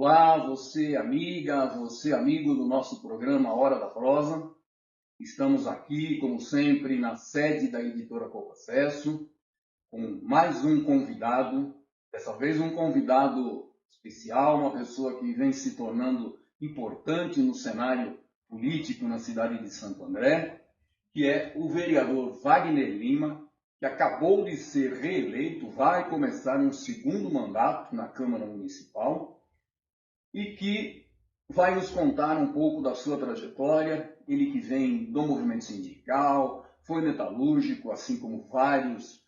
Olá, você amiga, você amigo do nosso programa Hora da Prosa. Estamos aqui, como sempre, na sede da editora Copacesso, com mais um convidado, dessa vez um convidado especial, uma pessoa que vem se tornando importante no cenário político na cidade de Santo André, que é o vereador Wagner Lima, que acabou de ser reeleito, vai começar um segundo mandato na Câmara Municipal e que vai nos contar um pouco da sua trajetória. Ele que vem do movimento sindical, foi metalúrgico, assim como vários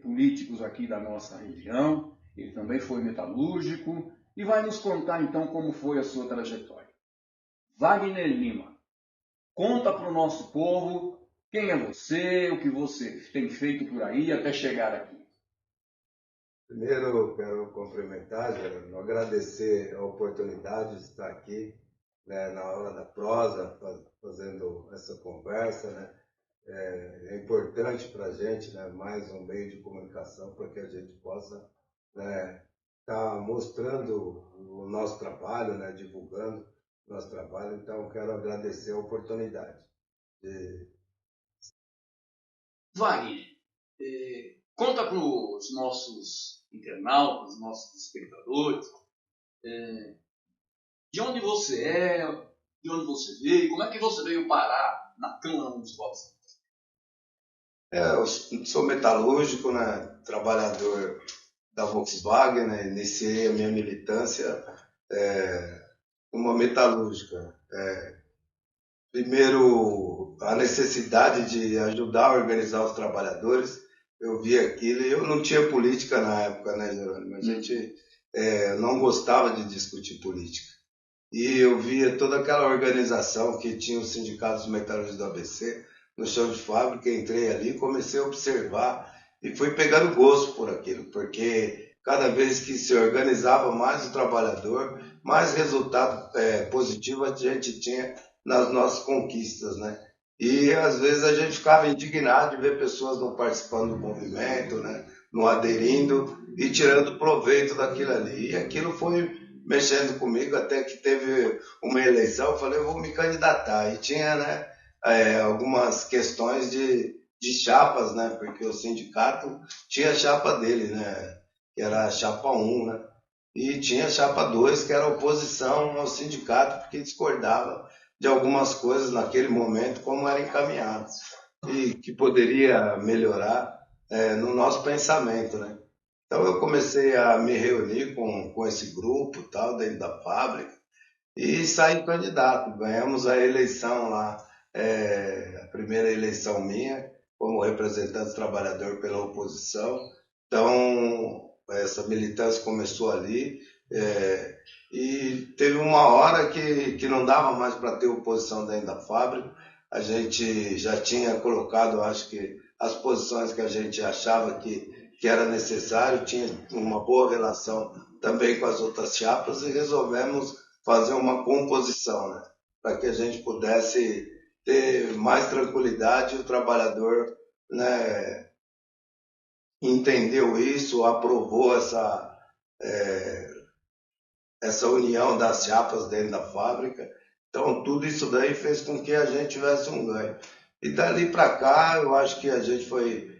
políticos aqui da nossa região. Ele também foi metalúrgico e vai nos contar então como foi a sua trajetória. Wagner Lima, conta para o nosso povo quem é você, o que você tem feito por aí até chegar aqui. Primeiro, eu quero cumprimentar, Gerando, agradecer a oportunidade de estar aqui, né, na Hora da Prosa, fazendo essa conversa, né? É importante para a gente, né, mais um meio de comunicação para que a gente possa, né, estar mostrando o nosso trabalho, né, divulgando o nosso trabalho. Então, eu quero agradecer a oportunidade. Wagner, conta para os nossos internautas, nossos espectadores, de onde você é, de onde você veio, como é que você veio parar na Câmara Municipal de Santo André? Eu sou metalúrgico, né, trabalhador da Volkswagen, né, iniciei a minha militância numa metalúrgica. Primeiro, a necessidade de ajudar a organizar os trabalhadores, eu vi aquilo e eu não tinha política na época, né, Jerônimo? A gente não gostava de discutir política. E eu via toda aquela organização que tinha os sindicatos metalúrgicos do ABC no chão de fábrica, entrei ali, comecei a observar e fui pegando gosto por aquilo, porque cada vez que se organizava mais o trabalhador, mais resultado positivo a gente tinha nas nossas conquistas, né? E às vezes a gente ficava indignado de ver pessoas não participando do movimento, né? Não aderindo e tirando proveito daquilo ali. E aquilo foi mexendo comigo até que teve uma eleição, eu falei, eu vou me candidatar. E tinha, né, algumas questões de chapas, né? Porque o sindicato tinha a chapa dele, né? Que era a chapa 1, né? E tinha a chapa 2, que era a oposição ao sindicato, porque discordava de algumas coisas naquele momento, como eram encaminhadas, e que poderia melhorar no nosso pensamento, né? Então eu comecei a me reunir com esse grupo tal, dentro da fábrica, e saí candidato. Ganhamos a eleição lá, a primeira eleição minha, como representante do trabalhador pela oposição. Então, essa militância começou ali, e teve uma hora que não dava mais para ter oposição dentro da fábrica. A gente já tinha colocado, acho que, as posições que a gente achava que era necessário, tinha uma boa relação também com as outras chapas e resolvemos fazer uma composição, né? Para que a gente pudesse ter mais tranquilidade. O trabalhador, né, entendeu isso, aprovou essa união das chapas dentro da fábrica. Então, tudo isso daí fez com que a gente tivesse um ganho. E dali para cá, eu acho que a gente foi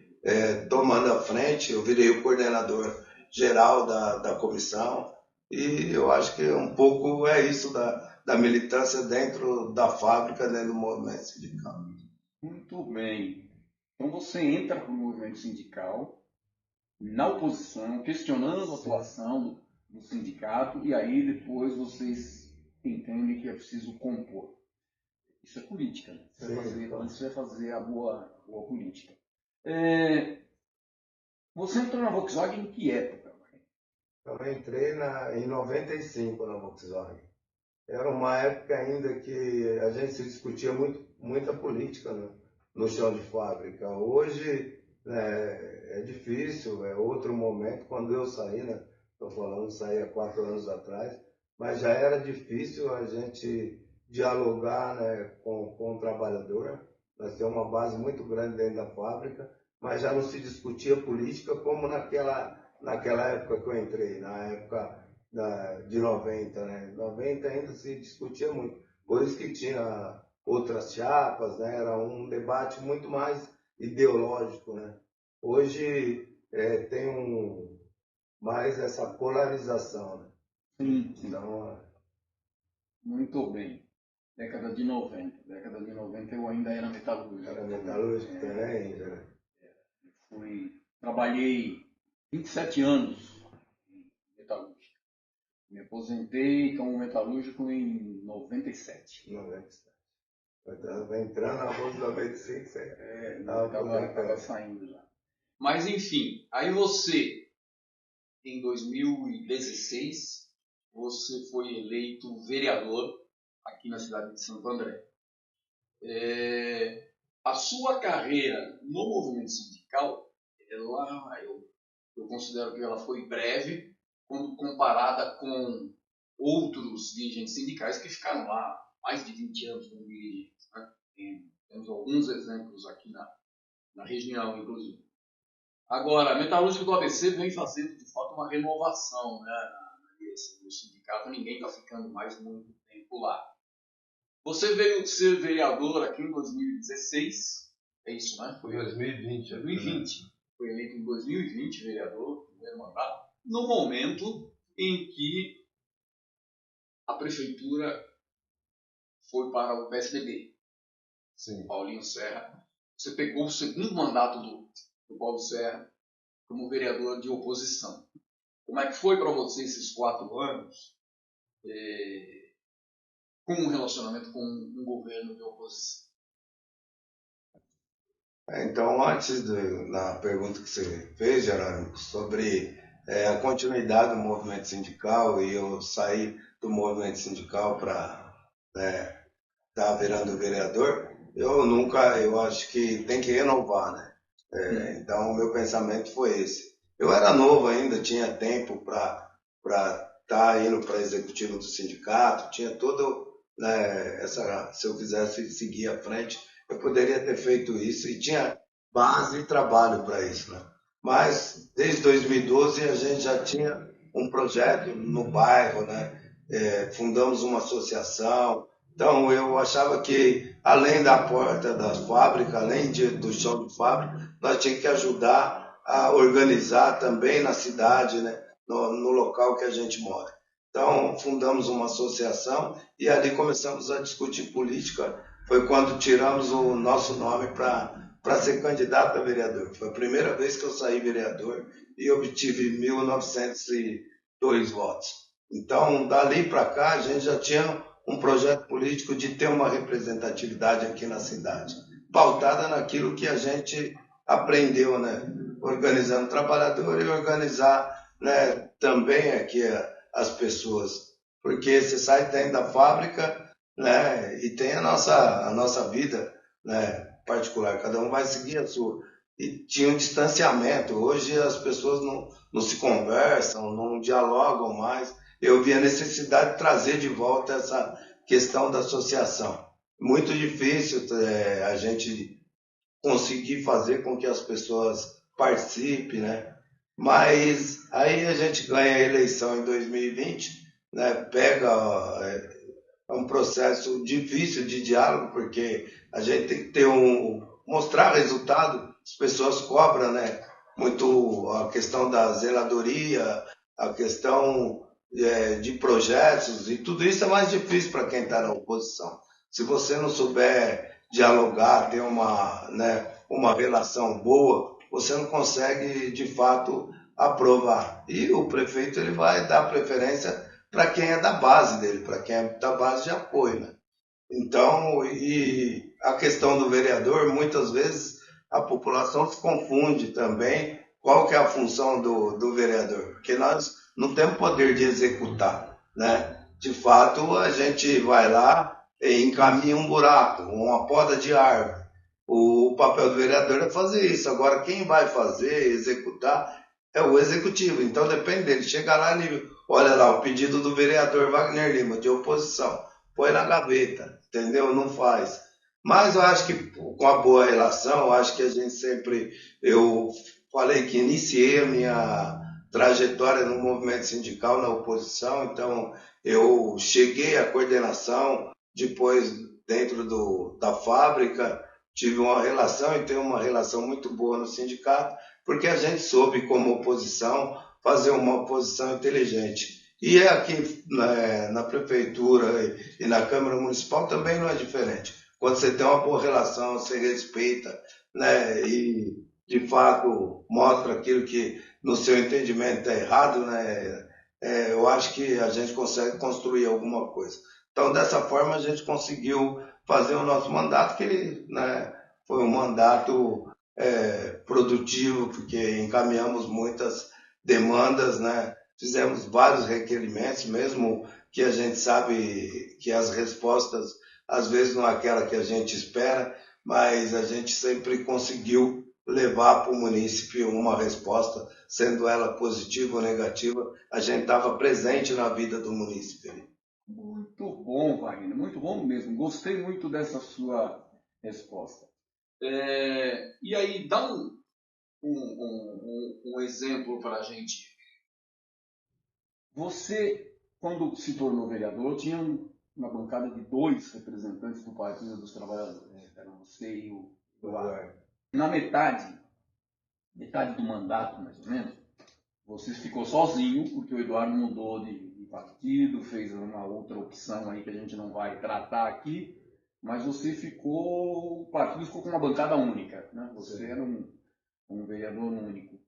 tomando a frente. Eu virei o coordenador geral da comissão. E eu acho que um pouco é isso da militância dentro da fábrica, dentro do movimento sindical. Muito bem. Então você entra para o movimento sindical, na oposição, questionando a atuação do sindicato, e aí depois vocês entendem que é preciso compor. Isso é política, né? Isso é fazer a boa política. Você entrou na Volkswagen em que época? Eu entrei em 95 na Volkswagen. Era uma época ainda que a gente se discutia muita política, né, no chão de fábrica. Hoje, né, é difícil, é outro momento. Quando eu saí, né, estou falando, saí há 4 anos atrás, mas já era difícil a gente dialogar, né, com o trabalhador. Nós temos uma base muito grande dentro da fábrica, mas já não se discutia política como naquela época que eu entrei, na época de 90, né? 90 ainda se discutia muito. Por isso que tinha outras chapas, né? Era um debate muito mais ideológico, né? Hoje tem mais essa polarização, né? Sim, sim. Então, Muito bem. Década de 90. Década de 90 eu ainda era metalúrgico. era metalúrgico também, né? Trabalhei 27 anos em metalúrgica. Me aposentei como metalúrgico em 97. 97. Estava entrando na bolsa de 95, Estava saindo já. Mas enfim, aí você, em 2016, você foi eleito vereador aqui na cidade de Santo André. A sua carreira no movimento sindical, eu considero que ela foi breve, quando comparada com outros dirigentes sindicais que ficaram lá mais de 20 anos como dirigentes. Né? Temos alguns exemplos aqui na região, inclusive. Agora, a metalúrgica do ABC vem fazendo, de fato, uma renovação, né, na direção do sindicato. Ninguém está ficando mais muito tempo lá. Você veio ser vereador aqui em 2016, é isso, né? Foi 2020. 2020. Foi eleito em 2020 vereador, primeiro mandato, no momento em que a prefeitura foi para o PSDB. Sim. Paulinho Serra. Você pegou o segundo mandato do Paulo Serra como vereador de oposição. Como é que foi para você esses 4 anos com um relacionamento com um governo de oposição? Então, antes da pergunta que você fez, Jerônimo, sobre a continuidade do movimento sindical e eu sair do movimento sindical para estar virando vereador, eu acho que tem que renovar, né? Então, o meu pensamento foi esse. Eu era novo ainda, tinha tempo para estar indo para executivo do sindicato, tinha todo, né, se eu quisesse seguir à frente, eu poderia ter feito isso e tinha base e trabalho para isso, né? Mas desde 2012 a gente já tinha um projeto no bairro, né? Fundamos uma associação. Então eu achava que além da porta da fábrica, além do chão de fábrica, nós tínhamos que ajudar a organizar também na cidade, né? No local que a gente mora. Então fundamos uma associação e ali começamos a discutir política. Foi quando tiramos o nosso nome para ser candidato a vereador. Foi a primeira vez que eu saí vereador e obtive 1.902 votos. Então, dali para cá, a gente já tinha um projeto político de ter uma representatividade aqui na cidade, pautada naquilo que a gente aprendeu, né? Organizando trabalhador e organizar, né, também aqui as pessoas. Porque você sai dentro da fábrica, né, e tem a nossa vida, né, particular, cada um vai seguir a sua. E tinha um distanciamento. Hoje as pessoas não se conversam, não dialogam mais. Eu vi a necessidade de trazer de volta essa questão da associação. Muito difícil a gente conseguir fazer com que as pessoas participem, né? Mas aí a gente ganha a eleição em 2020, né? É um processo difícil de diálogo, porque a gente tem que ter mostrar resultado, as pessoas cobram, né? Muito a questão da zeladoria, a questão de projetos, e tudo isso é mais difícil para quem está na oposição. Se você não souber dialogar, ter uma relação boa, você não consegue, de fato, aprovar. E o prefeito ele vai dar preferência para quem é da base dele, para quem é da base de apoio, né? Então, e a questão do vereador, muitas vezes a população se confunde também qual que é a função do vereador, porque nós não temos poder de executar, né? De fato, a gente vai lá e encaminha um buraco, uma poda de árvore. O papel do vereador é fazer isso. Agora, quem vai fazer, executar, é o executivo. Então, depende dele. Chega lá e olha lá, o pedido do vereador Wagner Lima, de oposição. Põe na gaveta, entendeu? Não faz. Mas eu acho que com a boa relação, eu acho que a gente sempre... Eu falei que iniciei trajetória no movimento sindical na oposição, então eu cheguei à coordenação, depois dentro da fábrica, tive uma relação e tenho uma relação muito boa no sindicato, porque a gente soube, como oposição, fazer uma oposição inteligente. E é aqui na prefeitura e na Câmara Municipal também não é diferente. Quando você tem uma boa relação, você respeita, né, e de fato mostra aquilo que no seu entendimento é errado, né, eu acho que a gente consegue construir alguma coisa. Então, dessa forma, a gente conseguiu fazer o nosso mandato, que ele, né, foi um mandato produtivo, porque encaminhamos muitas demandas, né, fizemos vários requerimentos, mesmo que a gente sabe que as respostas às vezes não é aquela que a gente espera, mas a gente sempre conseguiu levar para o munícipe uma resposta, sendo ela positiva ou negativa, a gente estava presente na vida do munícipe. Muito bom, Wagner, muito bom mesmo. Gostei muito dessa sua resposta. E aí, dá um exemplo para a gente. Você, quando se tornou vereador, tinha uma bancada de 2 representantes do Partido dos Trabalhadores, né? Era você e o Eduardo. Na metade do mandato, mais ou menos, você ficou sozinho, porque o Eduardo mudou de partido, fez uma outra opção aí que a gente não vai tratar aqui, mas você ficou, o partido ficou com uma bancada única, né? Você era um vereador único.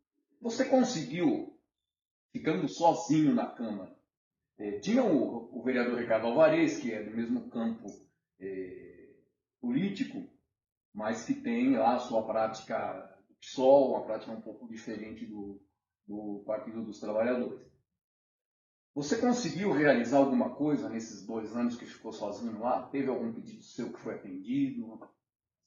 Você conseguiu, ficando sozinho na Câmara, tinha o vereador Ricardo Alvarez, que é do mesmo campo político, mas que tem lá a sua prática do PSOL, uma prática um pouco diferente do Partido dos Trabalhadores. Você conseguiu realizar alguma coisa nesses 2 anos que ficou sozinho lá? Teve algum pedido seu que foi atendido?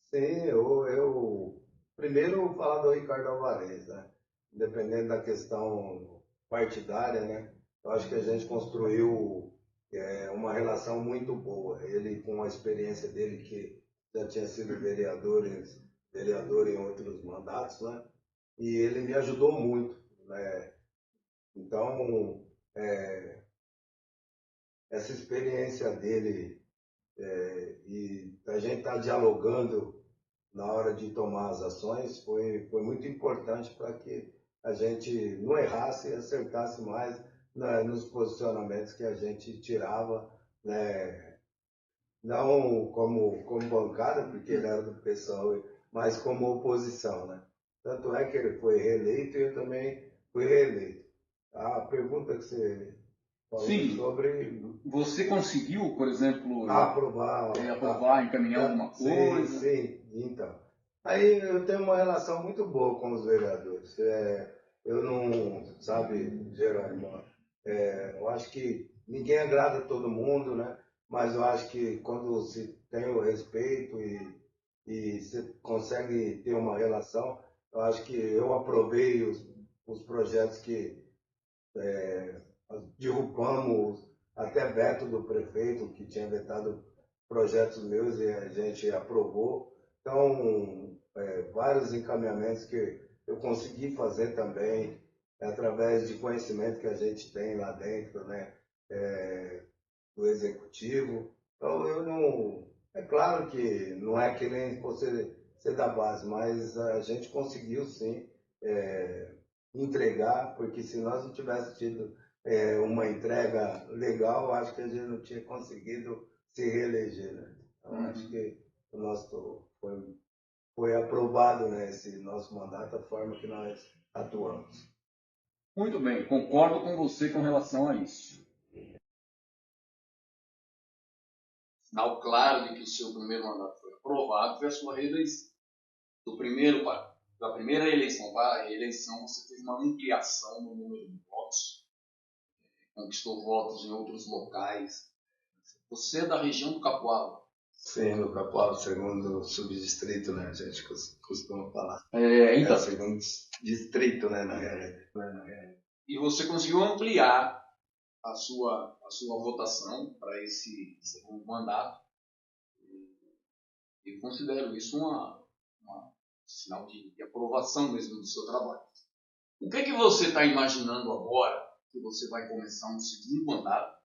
Sim, eu primeiro falar do Ricardo Alvarez, né? Independente da questão partidária, né? Eu acho que a gente construiu uma relação muito boa. Ele, com a experiência dele, que já tinha sido vereador em outros mandatos, né? E ele me ajudou muito, né? Então, essa experiência dele e a gente estar dialogando na hora de tomar as ações foi muito importante para que a gente não errasse e acertasse mais, né, nos posicionamentos que a gente tirava, né, não como bancada, porque ele era do PSOL, mas como oposição, né? Tanto é que ele foi reeleito e eu também fui reeleito. A pergunta que você falou Sim, sobre você conseguiu, por exemplo, aprovar, encaminhar alguma sim, coisa? sim, então. Aí eu tenho uma relação muito boa com os vereadores. Eu não, sabe, Jerônimo, eu acho que ninguém agrada todo mundo, né? Mas eu acho que quando se tem o respeito e você consegue ter uma relação, eu acho que eu aprovei os projetos que derrubamos, até veto do prefeito, que tinha vetado projetos meus e a gente aprovou. Então, vários encaminhamentos que eu consegui fazer também, através de conhecimento que a gente tem lá dentro, né, do executivo. Então, eu não. É claro que não é que nem você ser da base, mas a gente conseguiu sim entregar, porque se nós não tivéssemos tido uma entrega legal, acho que a gente não tinha conseguido se reeleger. Né? Então, acho que o nosso foi aprovado, né, esse nosso mandato, a forma que nós atuamos. Muito bem, concordo com você com relação a isso. Sinal claro de que o seu primeiro mandato foi aprovado foi a sua reeleição. Da primeira eleição para a reeleição, você teve uma ampliação no número de votos, conquistou votos em outros locais. Você é da região do Capoava. Sim, no Capoava, segundo subdistrito, né? A gente costuma falar. Então. É o segundo distrito, né, na realidade. E você conseguiu ampliar a sua votação para esse segundo mandato. E considero isso um sinal de aprovação mesmo do seu trabalho. O que você está imaginando agora que você vai começar um segundo mandato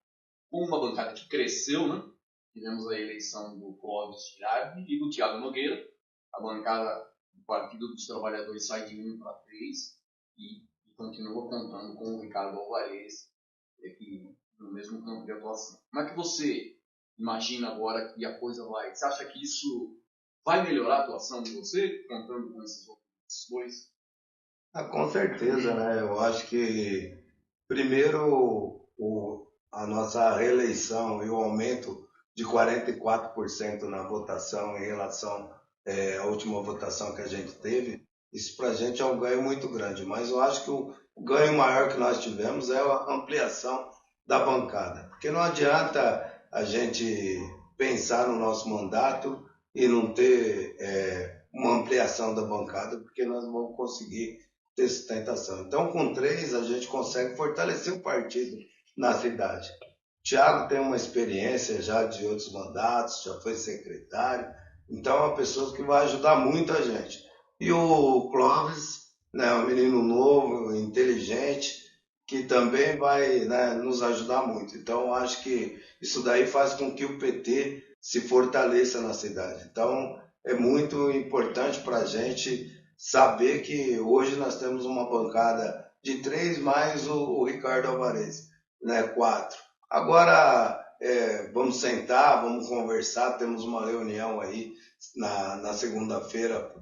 com uma bancada que cresceu, né? Tivemos a eleição do Clóvis Girardi e do Thiago Nogueira. A bancada do Partido dos Trabalhadores sai de 1 para 3 e continua contando com o Ricardo Alvarez aqui no mesmo campo de atuação. Como é que você imagina agora que a coisa vai? Você acha que isso vai melhorar a atuação de você, contando com esses outros dois? Com certeza, né? Eu acho que, primeiro, a nossa reeleição e o aumento de 44% na votação em relação à última votação que a gente teve, isso para a gente é um ganho muito grande. Mas eu acho que o ganho maior que nós tivemos é a ampliação da bancada. Porque não adianta a gente pensar no nosso mandato e não ter uma ampliação da bancada, porque nós vamos conseguir ter sustentação. Então, com 3, a gente consegue fortalecer o partido na cidade. O Thiago tem uma experiência já de outros mandatos, já foi secretário, então é uma pessoa que vai ajudar muito a gente. E o Clóvis, né, um menino novo, inteligente, que também vai, né, nos ajudar muito. Então, acho que isso daí faz com que o PT se fortaleça na cidade. Então, é muito importante para a gente saber que hoje nós temos uma bancada de 3 mais o Ricardo Alvarez, né, 4. Agora, vamos sentar, vamos conversar, temos uma reunião aí na segunda-feira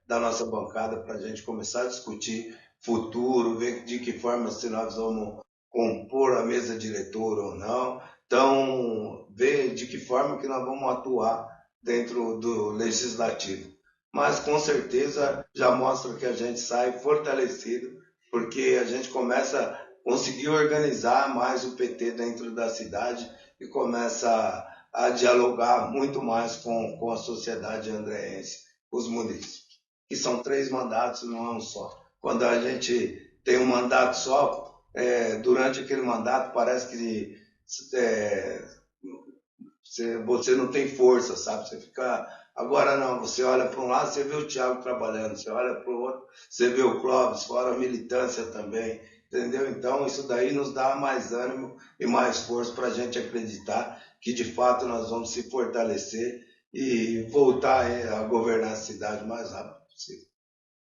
da nossa bancada para a gente começar a discutir futuro, ver de que forma se nós vamos compor a mesa diretora ou não. Então, ver de que forma que nós vamos atuar dentro do legislativo. Mas com certeza já mostra que a gente sai fortalecido, porque a gente começa a conseguir organizar mais o PT dentro da cidade e começa a dialogar muito mais com a sociedade andreense, os munícipes, que são 3 mandatos, não é um só. Quando a gente tem um mandato só, durante aquele mandato parece que você não tem força, sabe? Você fica... Agora não, você olha para um lado, você vê o Thiago trabalhando, você olha para o outro, você vê o Clóvis, fora a militância também, entendeu? Então isso daí nos dá mais ânimo e mais força para a gente acreditar que de fato nós vamos se fortalecer e voltar a governar a cidade o mais rápido possível.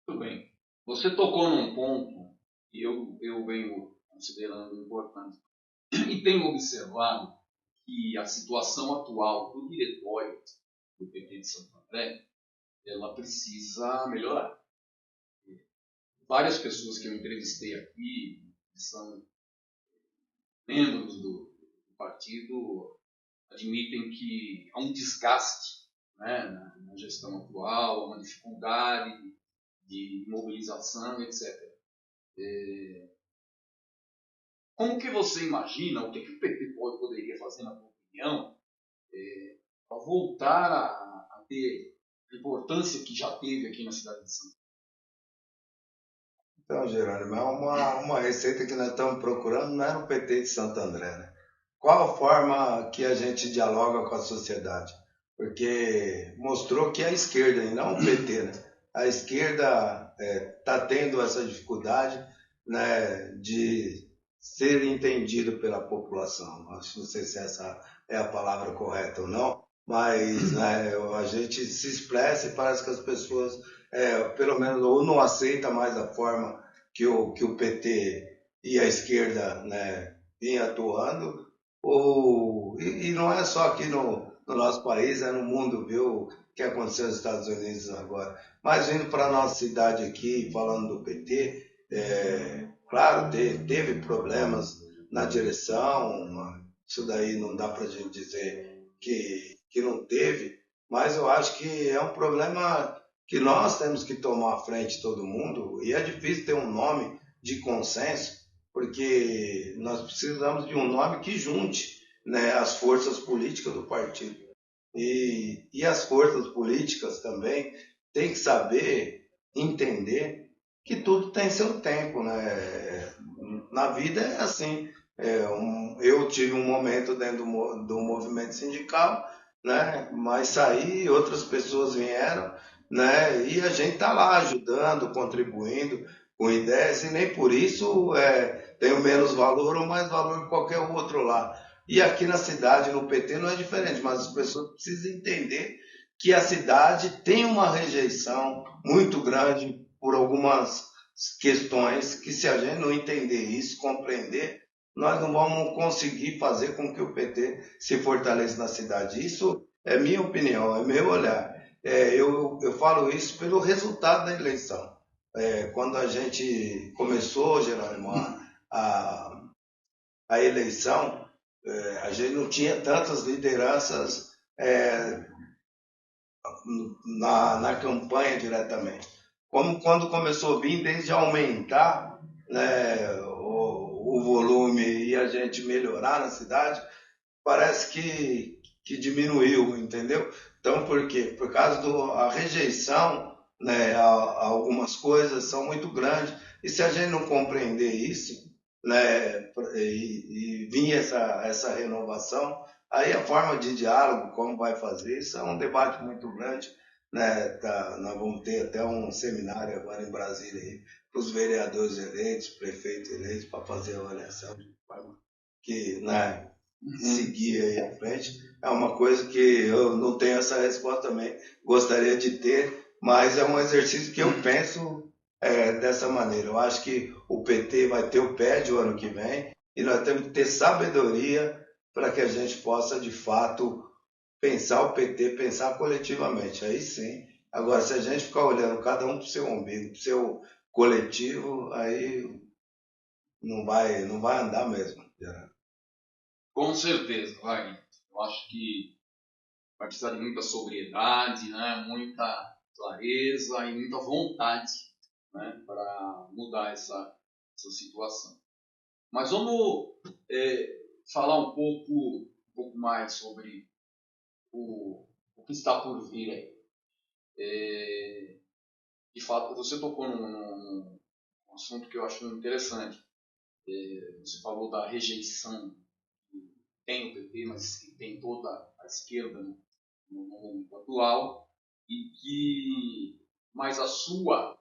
Muito bem. Você tocou num ponto que eu venho considerando importante e tenho observado que a situação atual do diretório do PT de Santo André, ela precisa melhorar. Várias pessoas que eu entrevistei aqui, que são membros do partido, admitem que há um desgaste, né, na gestão atual, há uma dificuldade de mobilização, etc. Como que você imagina, o que o PT poderia fazer, na sua opinião, para voltar a ter a importância que já teve aqui na cidade de São Paulo? Então, Jerônimo, é uma receita que nós estamos procurando, não é no PT de Santo André, né? Qual a forma que a gente dialoga com a sociedade? Porque mostrou que a esquerda, e não o PT, né? A esquerda está tendo essa dificuldade, né, de ser entendido pela população. Não sei se essa é a palavra correta ou não, mas né, a gente se expressa e parece que as pessoas, pelo menos, ou não aceitam mais a forma que o PT e a esquerda, né, vinha atuando, e não é só aqui no nosso país, é no mundo, viu, o que aconteceu nos Estados Unidos agora. Mas vindo para a nossa cidade aqui, falando do PT, claro, teve problemas na direção, isso daí não dá para a gente dizer que não teve, mas eu acho que é um problema que nós temos que tomar à frente, todo mundo, e é difícil ter um nome de consenso, porque nós precisamos de um nome que junte, né, as forças políticas do partido. E as forças políticas também têm que saber entender que tudo tem seu tempo, né? Na vida é assim. Eu tive um momento dentro do movimento sindical, né? Mas saí, outras pessoas vieram, né? E a gente está lá ajudando, contribuindo com ideias, e nem por isso tenho menos valor ou mais valor que qualquer outro lá. E aqui na cidade, no PT, não é diferente, mas as pessoas precisam entender que a cidade tem uma rejeição muito grande por algumas questões que, se a gente não entender isso, compreender, nós não vamos conseguir fazer com que o PT se fortaleça na cidade. Isso é minha opinião, é meu olhar. Eu falo isso pelo resultado da eleição. Quando a gente começou, Jerônimo, a eleição, a gente não tinha tantas lideranças na campanha diretamente. Como quando começou a vir, desde aumentar, né, o volume e a gente melhorar na cidade, parece que diminuiu, entendeu? Então, por quê? Por causa da rejeição, né, a algumas coisas são muito grandes, e se a gente não compreender isso, né, e vir essa renovação, aí a forma de diálogo, como vai fazer, isso é um debate muito grande, né? Nós vamos ter até um seminário agora em Brasília para os vereadores eleitos, prefeitos eleitos, para fazer a avaliação de forma que, né, seguir aí à frente. É uma coisa que eu não tenho essa resposta também, gostaria de ter, mas é um exercício que eu penso dessa maneira. Eu acho que o PT vai ter o PED o ano que vem e nós temos que ter sabedoria para que a gente possa, de fato, pensar o PT, pensar coletivamente. Aí sim. Agora, se a gente ficar olhando cada um para o seu umbigo, para o seu coletivo, aí não vai andar mesmo. Com certeza, Wagner. Eu acho que vai precisar de muita sobriedade, né? Muita clareza e muita vontade, né? Para mudar essa situação. Mas vamos falar um pouco mais sobre o que está por vir aí. De fato, você tocou num assunto que eu acho interessante. Você falou da rejeição que tem o PT, mas que tem toda a esquerda no momento atual, mas a sua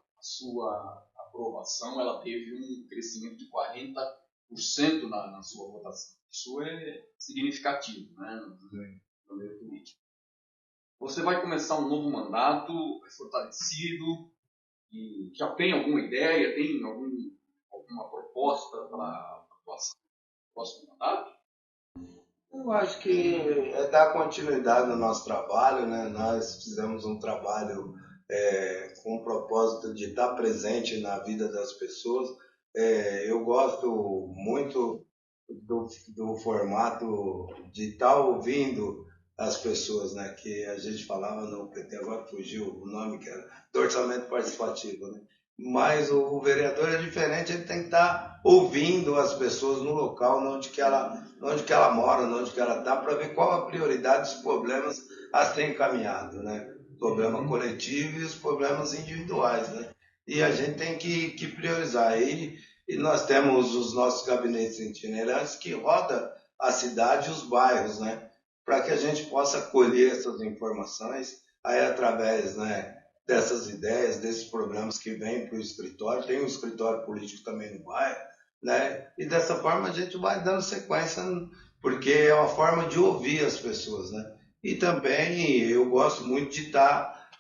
aprovação ela teve um crescimento de 40% na sua votação. Isso é significativo, né, no meio político. Você vai começar um novo mandato fortalecido e já tem alguma ideia, tem alguma proposta para a próximo mandato? Eu acho que é dar continuidade no nosso trabalho, né? Nós fizemos um trabalho com o propósito de estar presente na vida das pessoas. Eu gosto muito do formato de estar ouvindo as pessoas, né? Que a gente falava no PT, agora fugiu o nome, que era do orçamento participativo, né? Mas o vereador é diferente, ele tem que estar ouvindo as pessoas no local, onde que ela mora, onde que ela está, para ver qual a prioridade dos problemas a ser encaminhado, né? Problema coletivo e os problemas individuais, né? E a gente tem que priorizar. E nós temos os nossos gabinetes itinerantes que rodam a cidade e os bairros, né? Para que a gente possa colher essas informações aí através, né, dessas ideias, desses problemas que vêm para o escritório. Tem um escritório político também no bairro, né? E dessa forma a gente vai dando sequência, porque é uma forma de ouvir as pessoas, né? E também eu gosto muito de estar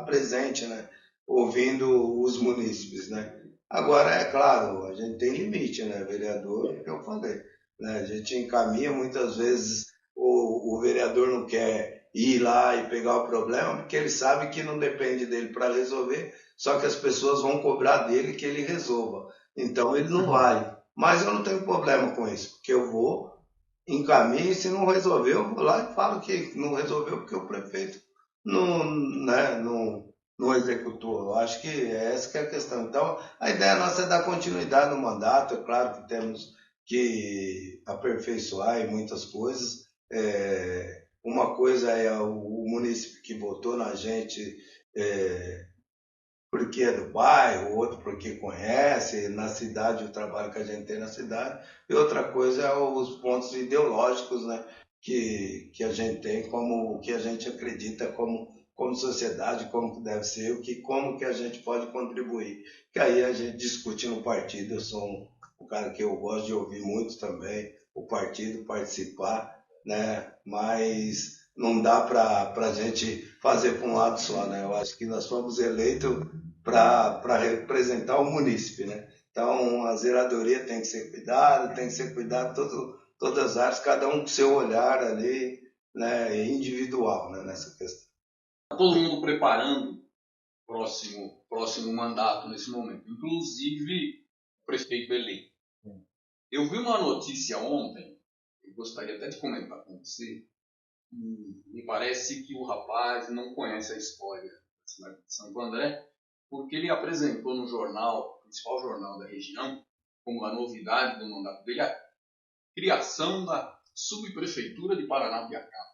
presente, né? Ouvindo os munícipes, né? Agora, é claro, a gente tem limite, né? Vereador, que eu falei, né? A gente encaminha, muitas vezes o vereador não quer ir lá e pegar o problema, porque ele sabe que não depende dele para resolver, só que as pessoas vão cobrar dele que ele resolva. Então ele não vai. Mas eu não tenho problema com isso, porque eu vou, encaminho, e se não resolveu, eu vou lá e falo que não resolveu porque o prefeito não executou. Eu acho que essa que é a questão. Então, a ideia nossa é dar continuidade no mandato. É claro que temos que aperfeiçoar em muitas coisas. Uma coisa é o município que votou na gente porque é do bairro, outro porque conhece na cidade o trabalho que a gente tem na cidade, e outra coisa é os pontos ideológicos, né, que a gente tem, como que a gente acredita como como sociedade, como que deve ser, como que a gente pode contribuir. Que aí a gente discute no partido, eu sou um cara que eu gosto de ouvir muito também, o partido participar, né? Mas não dá para a gente fazer para um lado só, né? Eu acho que nós fomos eleitos para representar o munícipe, né? Então a zeladoria tem que ser cuidada, tem que ser cuidado todas as áreas, cada um com seu olhar ali, né? Individual, né? Nessa questão. Está todo mundo preparando o próximo mandato nesse momento, inclusive o prefeito eleito. Eu vi uma notícia ontem, eu gostaria até de comentar com você. Me parece que o rapaz não conhece a história da cidade de Santo André, porque ele apresentou no jornal, o principal jornal da região, como a novidade do mandato dele, a criação da subprefeitura de Paranapiacaba.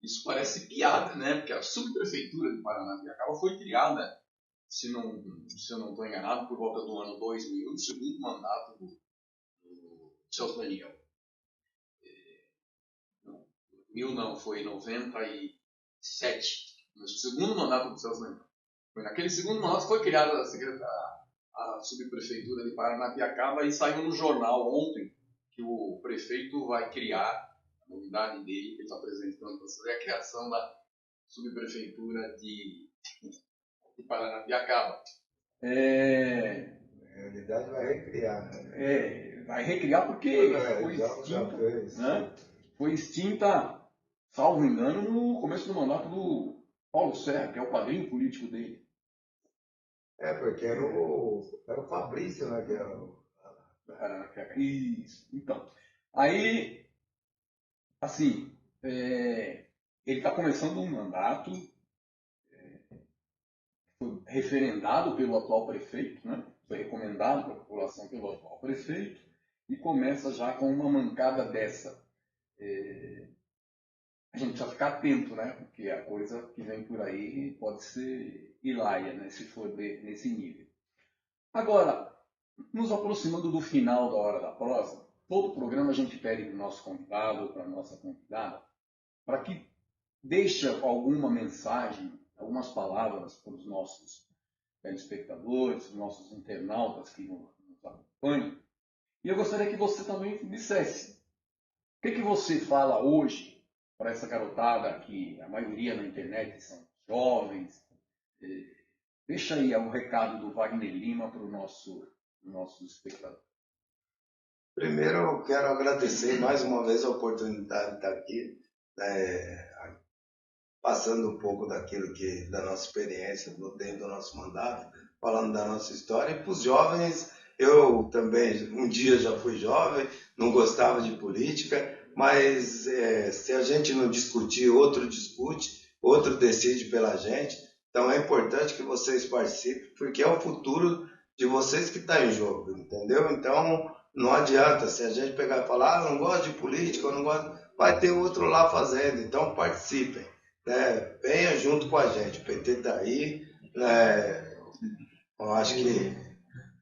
Isso parece piada, né? Porque a subprefeitura de Paranapiacaba foi criada, se eu não estou enganado, por volta do ano 2000, no segundo mandato do Celso Daniel. Foi em 97, no segundo mandato do Celso Daniel. Foi naquele segundo mandato que foi criada a subprefeitura de Paranapiacaba e saiu no jornal ontem que o prefeito vai criar, a novidade dele, que ele está apresentando para você, é a criação da subprefeitura de Paranapiacaba. Na realidade vai recriar, né? Vai recriar porque foi extinta, né? Foi extinta, salvo engano, no começo do mandato do Paulo Serra, que é o padrinho político dele. Porque era o Fabrício, né? Que era Isso. Então, aí, assim, ele está começando um mandato, foi referendado pelo atual prefeito, né? Foi recomendado para a população pelo atual prefeito, e começa já com uma mancada dessa. A gente precisa ficar atento, né? Porque a coisa que vem por aí pode ser hilária, né? Se for nesse nível. Agora, nos aproximando do final da Hora da Prosa, todo programa a gente pede para o nosso convidado, para a nossa convidada, para que deixe alguma mensagem, algumas palavras para os nossos telespectadores, os nossos internautas que nos acompanham. E eu gostaria que você também dissesse o que você fala hoje para essa garotada que a maioria na internet são jovens. Deixa aí o recado do Wagner Lima para o nosso espectador. Primeiro, eu quero agradecer mais uma vez a oportunidade de estar aqui, passando um pouco da nossa experiência dentro do nosso mandato, falando da nossa história. E para os jovens, eu também, um dia já fui jovem, não gostava de política, mas se a gente não discutir, outro discute, outro decide pela gente. Então é importante que vocês participem, porque é o futuro de vocês que está em jogo, entendeu? Então não adianta se a gente pegar e falar, não gosto de política, eu não gosto, vai ter outro lá fazendo, então participem, né? Venha junto com a gente, o PT está aí, né? Eu acho que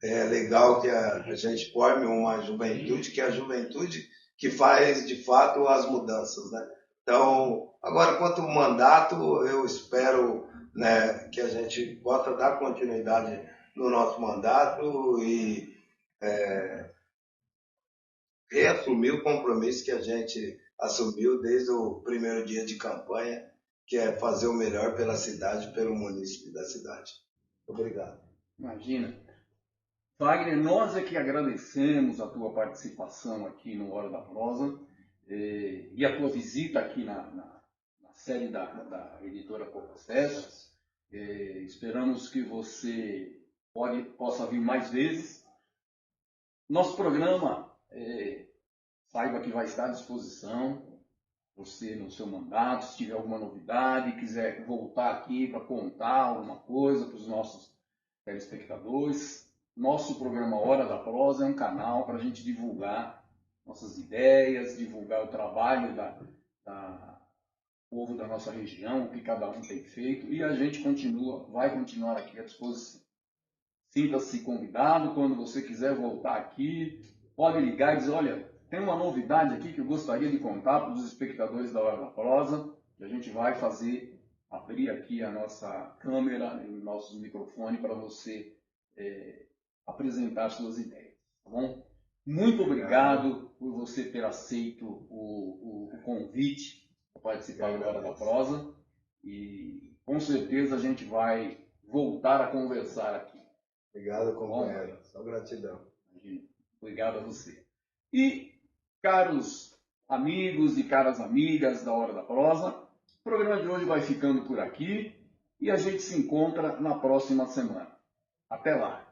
é legal que a gente forme uma juventude, que é a juventude que faz de fato as mudanças, né? Então, agora quanto ao mandato, eu espero, né, que a gente possa dar continuidade no nosso mandato e reassumir o compromisso que a gente assumiu desde o primeiro dia de campanha, que é fazer o melhor pela cidade, pelo município da cidade. Obrigado. Imagina. Wagner, nós é que agradecemos a tua participação aqui no Hora da Prosa e a tua visita aqui na sede da editora Pouco Acesso. Esperamos que você possa vir mais vezes. Nosso programa, saiba que vai estar à disposição. Você no seu mandato, se tiver alguma novidade, quiser voltar aqui para contar alguma coisa para os nossos telespectadores. Nosso programa Hora da Prosa é um canal para a gente divulgar nossas ideias, divulgar o trabalho da povo da nossa região, o que cada um tem feito, e a gente vai continuar aqui à disposição. Sinta-se convidado, quando você quiser voltar aqui, pode ligar e dizer, olha, tem uma novidade aqui que eu gostaria de contar para os espectadores da Hora da Prosa, que a gente vai fazer abrir aqui a nossa câmera e o nosso microfone para você apresentar suas ideias, tá bom? Muito obrigado por você ter aceito o convite para participar da Hora da Prosa e com certeza a gente vai voltar a conversar aqui. Obrigado, companheiro. Só gratidão. Obrigado a você. E, caros amigos e caras amigas da Hora da Prosa, o programa de hoje vai ficando por aqui e a gente se encontra na próxima semana. Até lá!